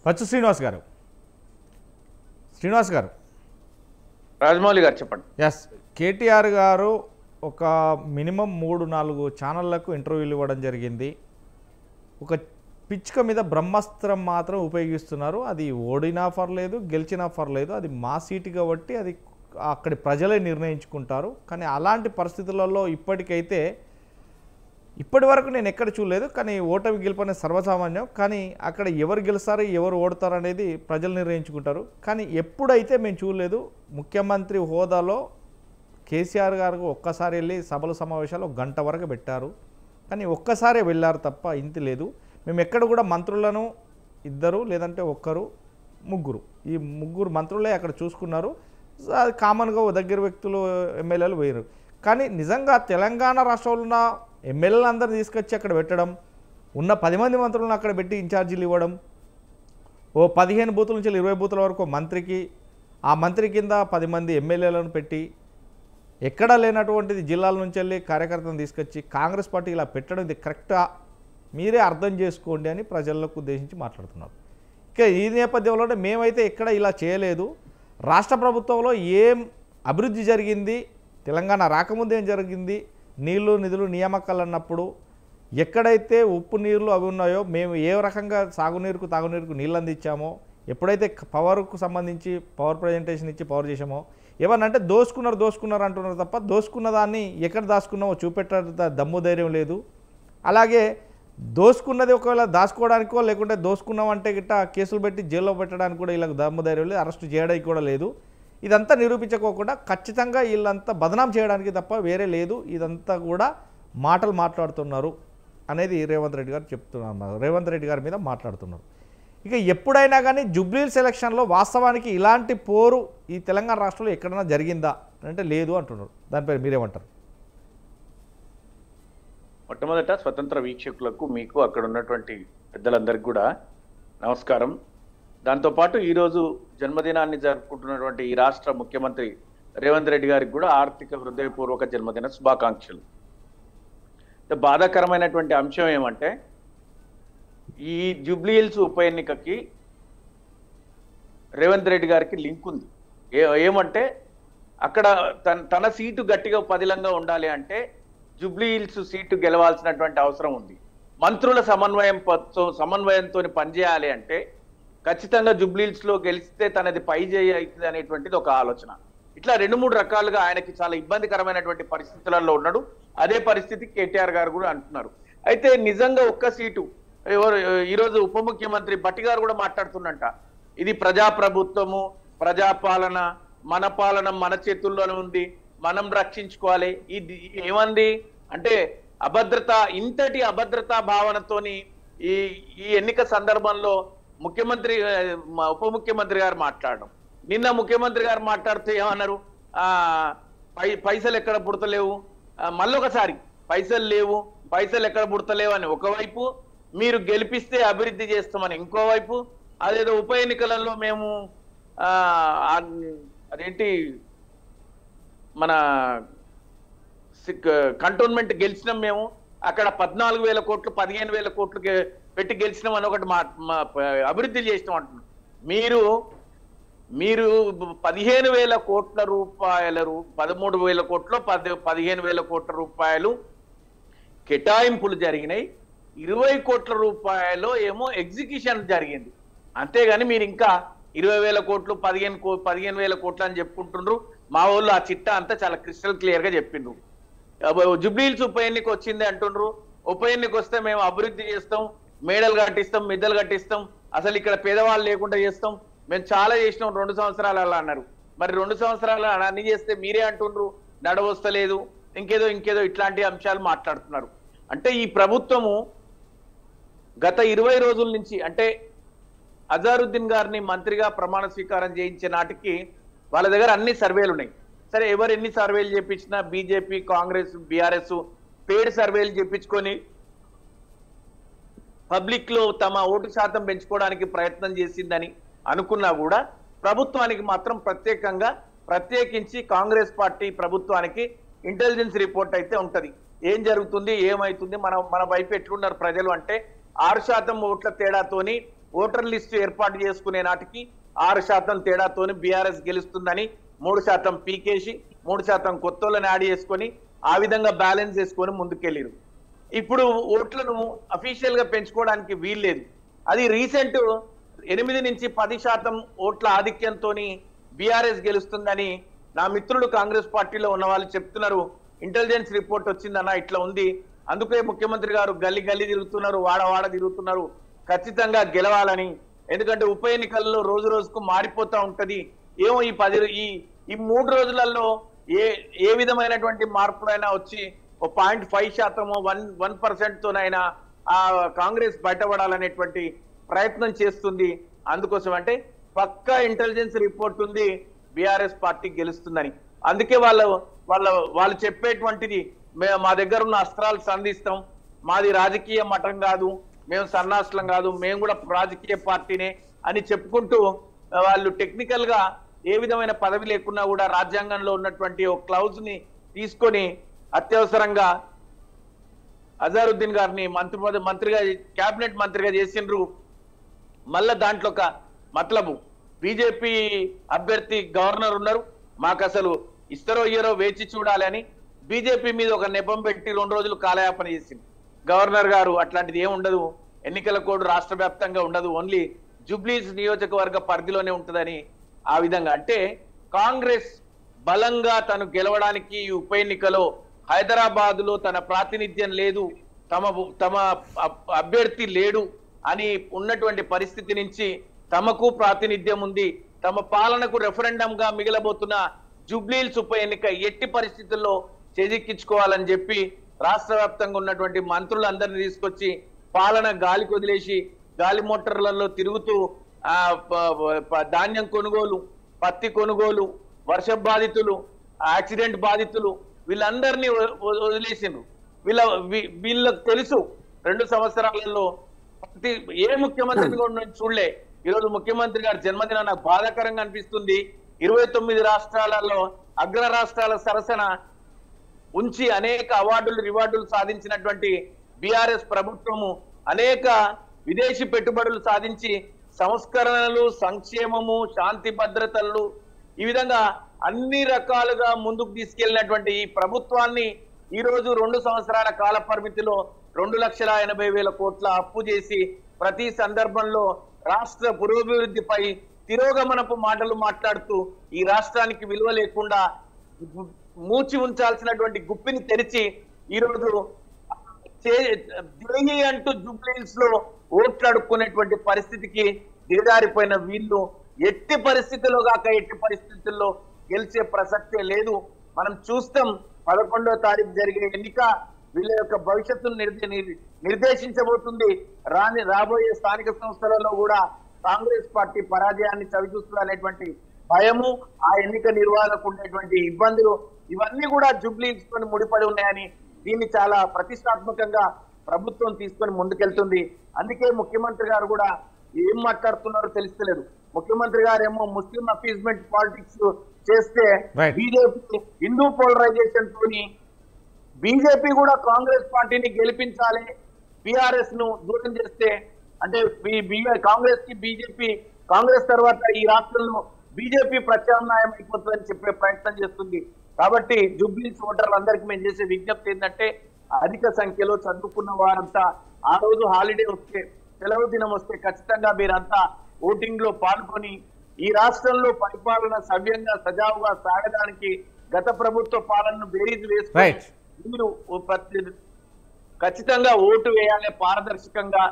పచ్చు శ్రీనివాస్ గారు రాజమౌళి గారు చెప్పండి. ఎస్, కేటీఆర్ గారు ఒక మినిమం 3-4 ఛానళ్లకు ఇంటర్వ్యూలు ఇవ్వడం జరిగింది. ఒక పిచ్చుక మీద బ్రహ్మాస్త్రం మాత్రం ఉపయోగిస్తున్నారు. అది ఓడినా పర్లేదు, గెలిచినా పర్లేదు, అది మా సీటు కాబట్టి అది అక్కడి ప్రజలే నిర్ణయించుకుంటారు. కానీ అలాంటి పరిస్థితులలో ఇప్పటి వరకు నేను ఎక్కడ చూడలేదు. కానీ ఓటమి గెలుపనే సర్వసామాన్యం. కానీ అక్కడ ఎవరు గెలుస్తారు, ఎవరు ఓడతారు అనేది ప్రజలు నిర్ణయించుకుంటారు. కానీ ఎప్పుడైతే మేము చూడలేదు, ముఖ్యమంత్రి హోదాలో కేసీఆర్ గారు ఒక్కసారి వెళ్ళి సభల సమావేశాలు 1 గంట వరకు పెట్టారు. కానీ ఒక్కసారే వెళ్ళారు తప్ప ఇంత లేదు. మేము ఎక్కడ కూడా మంత్రులను 2 లేదంటే 1 3 ఈ 3 మంత్రులే అక్కడ చూసుకున్నారు. అది కామన్గా దగ్గర వ్యక్తులు ఎమ్మెల్యేలు పోయారు. కానీ నిజంగా తెలంగాణ రాష్ట్రంలో ఉన్న ఎమ్మెల్యేలు అందరూ తీసుకొచ్చి అక్కడ పెట్టడం, ఉన్న 10 మంది మంత్రులను అక్కడ పెట్టి ఇన్ఛార్జీలు ఇవ్వడం, ఓ 15 బూతుల నుంచి 20 బూతుల వరకు మంత్రికి, ఆ మంత్రి కింద 10 మంది ఎమ్మెల్యేలను పెట్టి ఎక్కడా లేనటువంటిది జిల్లాల నుంచి వెళ్ళి కార్యకర్తలను తీసుకొచ్చి కాంగ్రెస్ పార్టీ ఇలా పెట్టడం ఇది కరెక్టా, మీరే అర్థం చేసుకోండి అని ప్రజలకు ఉద్దేశించి మాట్లాడుతున్నారు. ఇక ఈ నేపథ్యంలోనే మేమైతే ఎక్కడ ఇలా చేయలేదు. రాష్ట్ర ప్రభుత్వంలో ఏం అభివృద్ధి జరిగింది, తెలంగాణ రాకముందు ఏం జరిగింది, నీళ్లు నిధులు నియామకాలు అన్నప్పుడు ఎక్కడైతే ఉప్పు నీళ్లు అవి ఉన్నాయో మేము ఏ రకంగా సాగునీరుకు తాగునీరుకు నీళ్ళు అందించామో, ఎప్పుడైతే పవర్కు సంబంధించి పవర్ ప్రజెంటేషన్ ఇచ్చి పవర్ చేసామో, ఏమన్నంటే దోసుకున్నారు అంటున్నారు తప్ప దోసుకున్న దాన్ని ఎక్కడ దాచుకున్నామో చూపెట్టే దమ్ము ధైర్యం లేదు. అలాగే దోసుకున్నది ఒకవేళ దాచుకోవడానికో లేకుంటే దోసుకున్నామంటే గిట్ట కేసులు పెట్టి జైల్లో పెట్టడానికి కూడా వీళ్ళకి దమ్ము ధైర్యం లేదు, అరెస్టు చేయడానికి కూడా లేదు. ఇదంతా నిరూపించుకోకుండా ఖచ్చితంగా వీళ్ళంతా బదనాం చేయడానికి తప్ప వేరే లేదు. ఇదంతా కూడా మాటలు మాట్లాడుతున్నారు అనేది రేవంత్ రెడ్డి గారు చెప్తున్నారు. రేవంత్ రెడ్డి గారి మీద మాట్లాడుతున్నారు. ఇక ఎప్పుడైనా కానీ జూబ్లీహిల్స్ ఎలక్షన్లో వాస్తవానికి ఇలాంటి పోరు ఈ తెలంగాణ రాష్ట్రంలో ఎక్కడైనా జరిగిందా అంటే లేదు అంటున్నారు. దానిపై మీరేమంటారు? మొట్టమొదట స్వతంత్ర వీక్షకులకు, మీకు అక్కడ ఉన్నటువంటి పెద్దలందరికీ కూడా నమస్కారం. దాంతోపాటు ఈరోజు జన్మదినాన్ని జరుపుకుంటున్నటువంటి ఈ రాష్ట్ర ముఖ్యమంత్రి రేవంత్ రెడ్డి గారికి కూడా ఆర్థిక హృదయపూర్వక జన్మదిన శుభాకాంక్షలు. బాధాకరమైనటువంటి అంశం ఏమంటే, ఈ జూబ్లీహిల్స్ ఉప ఎన్నికకి రేవంత్ రెడ్డి గారికి లింక్ ఉంది. ఏమంటే అక్కడ తన సీటు గట్టిగా పదిలంగా ఉండాలి అంటే జూబ్లీహిల్స్ సీటు గెలవాల్సినటువంటి అవసరం ఉంది. మంత్రుల సమన్వయంతో పనిచేయాలి అంటే ఖచ్చితంగా జూబ్లీహిల్స్ లో గెలిస్తే తనది పై అవుతుంది అనేటువంటిది ఒక ఆలోచన. ఇట్లా 2-3 రకాలుగా ఆయనకి చాలా ఇబ్బందికరమైనటువంటి పరిస్థితులలో ఉన్నాడు. అదే పరిస్థితి కేటీఆర్ గారు కూడా అంటున్నారు. అయితే నిజంగా ఒక్క సీటు ఈరోజు ఉప ముఖ్యమంత్రి భట్టి గారు కూడా మాట్లాడుతున్నట్ట, ఇది ప్రజాప్రభుత్వము, ప్రజాపాలన, మన పాలన మన చేతుల్లోనే ఉంది, మనం రక్షించుకోవాలి. ఇది ఏమంది అంటే అభద్రత, ఇంతటి అభద్రతా భావనతోని ఈ ఎన్నిక సందర్భంలో ముఖ్యమంత్రి ఉప ముఖ్యమంత్రి గారు మాట్లాడడం. నిన్న ముఖ్యమంత్రి గారు మాట్లాడుతూ ఏమన్నారు, పైసలు ఎక్కడ పుడతలేవు, మళ్ళొకసారి పైసలు లేవు, పైసలు ఎక్కడ పుడతలేవు అని ఒకవైపు, మీరు గెలిపిస్తే అభివృద్ధి చేస్తామని ఇంకోవైపు, అదేదో ఉప ఎన్నికలలో మేము అదేంటి మన కంటోన్మెంట్ గెలిచినాం, మేము అక్కడ 14,000 కోట్లు 15,000 కోట్లు పెట్టి గెలిచినాం అని ఒకటి అభివృద్ధి చేసినాం అంటున్నాం. మీరు 15,000 కోట్ల రూపాయలు, 13,000 కోట్లు 15,000 కోట్ల రూపాయలు కేటాయింపులు జరిగినాయి. 20 కోట్ల రూపాయలు ఏమో ఎగ్జిక్యూషన్ జరిగింది. అంతేగాని మీరు ఇంకా 20,000 కోట్లు 15,000 కోట్లు అని చెప్పుకుంటుండ్రు. మా వాళ్ళు ఆ చిట్టా అంతా చాలా క్రిస్టల్ క్లియర్ గా చెప్పిండ్రు. జూబ్లీహిల్స్ ఉప ఎన్నిక వచ్చింది అంటుండ్రు. ఉప ఎన్నిక వస్తే మేము అభివృద్ధి చేస్తాం, మేడలు కట్టిస్తాం, మిద్దలు కట్టిస్తాం, అసలు ఇక్కడ పేదవాళ్ళు లేకుండా చేస్తాం, మేము చాలా చేసినాం 2 సంవత్సరాలు అలా అన్నారు. మరి 2 సంవత్సరాలు అన్ని చేస్తే మీరే అంటుండ్రు నడవస్తలేదు, ఇంకేదో ఇట్లాంటి అంశాలు మాట్లాడుతున్నారు. అంటే ఈ ప్రభుత్వము గత 20 రోజుల నుంచి, అంటే అజారుద్దీన్ గారిని మంత్రిగా ప్రమాణ స్వీకారం చేయించే నాటికి వాళ్ళ దగ్గర అన్ని సర్వేలు ఉన్నాయి. సరే, ఎవరు ఎన్ని సర్వేలు చేయించినా బీజేపీ, కాంగ్రెస్, బీఆర్ఎస్ పేడ్ సర్వేలు చేయించుకొని పబ్లిక్ లో తమ ఓటు శాతం పెంచుకోవడానికి ప్రయత్నం చేసిందని అనుకున్నా కూడా ప్రభుత్వానికి మాత్రం ప్రత్యేకించి కాంగ్రెస్ పార్టీ ప్రభుత్వానికి ఇంటెలిజెన్స్ రిపోర్ట్ అయితే ఉంటది. ఏం జరుగుతుంది, ఏమైతుంది, మన వైపు ఎట్లున్నారు ప్రజలు అంటే 6% ఓట్ల తేడాతోని ఓటర్ లిస్టు ఏర్పాటు చేసుకునే నాటికి 6% తేడాతోని బీఆర్ఎస్ గెలుస్తుందని 3% పీకేసి 3% కొత్తోళ్ళని యాడ్ చేసుకొని ఆ విధంగా బ్యాలెన్స్ చేసుకొని ముందుకెళ్ళిరు. ఇప్పుడు ఓట్లను అఫీషియల్ గా పెంచుకోవడానికి వీల్లేదు. అది రీసెంట్ 8 నుంచి 10% ఓట్ల ఆధిక్యంతో బీఆర్ఎస్ గెలుస్తుందని నా మిత్రులు కాంగ్రెస్ పార్టీలో ఉన్న వాళ్ళు చెప్తున్నారు. ఇంటెలిజెన్స్ రిపోర్ట్ వచ్చిందన్న, ఇట్లా ఉంది, అందుకే ముఖ్యమంత్రి గారు గల్లీ గల్లీ తిరుగుతున్నారు, వాడ తిరుగుతున్నారు ఖచ్చితంగా గెలవాలని. ఎందుకంటే ఉప ఎన్నికల్లో రోజు రోజుకు మారిపోతా ఉంటది. ఏమో ఈ 3 రోజులలో ఏ విధమైనటువంటి మార్పులైనా వచ్చి 0.5% 1% తోనైనా ఆ కాంగ్రెస్ బయటపడాలనేటువంటి ప్రయత్నం చేస్తుంది. అందుకోసం అంటే పక్కా ఇంటెలిజెన్స్ రిపోర్ట్ ఉంది బీఆర్ఎస్ పార్టీ గెలుస్తుందని. అందుకే వాళ్ళు చెప్పేటువంటిది మా దగ్గర ఉన్న అస్త్రాలు సంధిస్తాం, మాది రాజకీయ మఠం కాదు, మేము సన్నాసులం కాదు, మేము కూడా రాజకీయ పార్టీనే అని చెప్పుకుంటూ వాళ్ళు టెక్నికల్ గా ఏ విధమైన పదవి లేకున్నా కూడా రాజ్యాంగంలో ఉన్నటువంటి ఒక క్లౌజ్ ని తీసుకొని అత్యవసరంగా అజారుద్దీన్ గారిని మంత్రిగా కేబినెట్ మంత్రిగా చేసిండ్రు. మళ్ళా దాంట్లో ఒక మతలబు బీజేపీ అభ్యర్థి గవర్నర్ ఉన్నారు, మాకు అసలు ఇస్తారో ఇయ్యరో వేచి చూడాలి అని బీజేపీ మీద ఒక నెపం పెట్టి 2 రోజులు కాలయాపన చేసింది గవర్నర్ గారు. అట్లాంటిది ఏం ఉండదు, ఎన్నికల కోడ్ రాష్ట్ర వ్యాప్తంగా ఉండదు, ఓన్లీ జూబ్లీస్ నియోజకవర్గ పరిధిలోనే ఉంటుందని ఆ విధంగా. అంటే కాంగ్రెస్ బలంగా తను గెలవడానికి ఈ ఉప ఎన్నికలో హైదరాబాద్ లో తన ప్రాతినిధ్యం లేదు, తమ అభ్యర్థి లేడు అని ఉన్నటువంటి పరిస్థితి నుంచి తమకు ప్రాతినిధ్యం ఉంది, తమ పాలనకు రెఫరెండం గా మిగలబోతున్న జూబ్లీహిల్స్ ఉప ఎన్నిక ఎట్టి పరిస్థితుల్లో చేజిక్కించుకోవాలని చెప్పి రాష్ట్ర వ్యాప్తంగా ఉన్నటువంటి మంత్రులందరినీ తీసుకొచ్చి పాలన గాలికి వదిలేసి గాలి మోటార్లలో తిరుగుతూ ధాన్యం కొనుగోలు, పత్తి కొనుగోలు, వర్ష బాధితులు, యాక్సిడెంట్ బాధితులు వీళ్ళందరినీ వదిలేసిండ్రు. వీళ్ళకి తెలుసు 2 సంవత్సరాలలో ఏ ముఖ్యమంత్రిని కూడా నేను చూడలే. ఈరోజు ముఖ్యమంత్రి గారి జన్మదినం నాకు బాధాకరంగా అనిపిస్తుంది. 29 రాష్ట్రాలలో అగ్ర రాష్ట్రాల సరసన ఉంచి అనేక అవార్డులు రివార్డులు సాధించినటువంటి బీఆర్ఎస్ ప్రభుత్వము అనేక విదేశీ పెట్టుబడులు సాధించి సంస్కరణలు, సంక్షేమము, శాంతి భద్రతలు ఈ విధంగా అన్ని రకాలుగా ముందుకు తీసుకెళ్లినటువంటి ఈ ప్రభుత్వాన్ని ఈ రోజు 2 సంవత్సరాల కాల పరిమితిలో 2,80,000 కోట్ల అప్పు చేసి ప్రతి సందర్భంలో రాష్ట్ర పురోభివృద్ధిపై తిరోగమనపు మాటలు మాట్లాడుతూ ఈ రాష్ట్రానికి విలువ లేకుండా మూచి ఉంచాల్సినటువంటి గుప్పిని తెరిచి ఈ రోజు దేహి అంటూ జూబ్లీహిల్స్ లో ఓట్లు అడుక్కునేటువంటి పరిస్థితికి దిగజారిపోయిన వీళ్ళు ఎట్టి పరిస్థితుల్లో కాక ఎట్టి పరిస్థితుల్లో గెలిచే ప్రసక్తే లేదు. మనం చూస్తాం 11వ తారీఖు జరిగే ఎన్నిక వీళ్ళ యొక్క భవిష్యత్తును నిర్దేశించబోతుంది. రాబోయే స్థానిక సంస్థలలో కూడా కాంగ్రెస్ పార్టీ పరాజయాన్ని చవిచూస్తుంది అనేటువంటి భయము, ఆ ఎన్నిక నిర్వహణకు ఉండేటువంటి ఇబ్బందులు ఇవన్నీ కూడా జూబ్లీహిల్స్ తో ముడిపడి ఉన్నాయని దీన్ని చాలా ప్రతిష్టాత్మకంగా ప్రభుత్వం తీసుకొని ముందుకెళ్తుంది. అందుకే ముఖ్యమంత్రి గారు కూడా ఏం మాట్లాడుతున్నారో తెలుస్తలేదు. ముఖ్యమంత్రి గారు ఏమో ముస్లిం అపీజ్మెంట్ పాలిటిక్స్ చేస్తే బీజేపీ హిందూ పోలరైజేషన్ తోని బీజేపీ కూడా కాంగ్రెస్ పార్టీని గెలిపించాలి, బీఆర్ఎస్ ను దూరం చేస్తే అంటే కాంగ్రెస్ కి బీజేపీ కాంగ్రెస్ తర్వాత ఈ రాష్ట్రంలో బీజేపీ ప్రత్యామ్నాయం అయిపోతుందని చెప్పే ప్రయత్నం చేస్తుంది. కాబట్టి జూబ్లీహిల్స్ ఓటర్లందరికీ మేము చేసే విజ్ఞప్తి ఏంటంటే అధిక సంఖ్యలో చదువుకున్న వారంతా ఆ రోజు హాలిడే వస్తే సెలవు దినం వస్తే ఖచ్చితంగా మీరంతా ఓటింగ్ లో పాల్గొని ఈ రాష్ట్రంలో పరిపాలన సవ్యంగా సజావుగా సాగడానికి గత ప్రభుత్వ పాలనను బేరీజు వేసుకొని మీరు ఖచ్చితంగా ఓటు వేయాలి పారదర్శకంగా.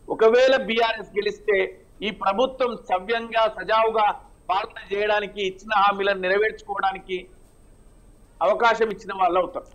ఒకవేళ బీఆర్ఎస్ గెలిస్తే ఈ ప్రభుత్వం సవ్యంగా సజావుగా పాలన చేయడానికి ఇచ్చిన హామీలను నెరవేర్చుకోవడానికి అవకాశం ఇచ్చిన వాళ్ళు అవుతారు.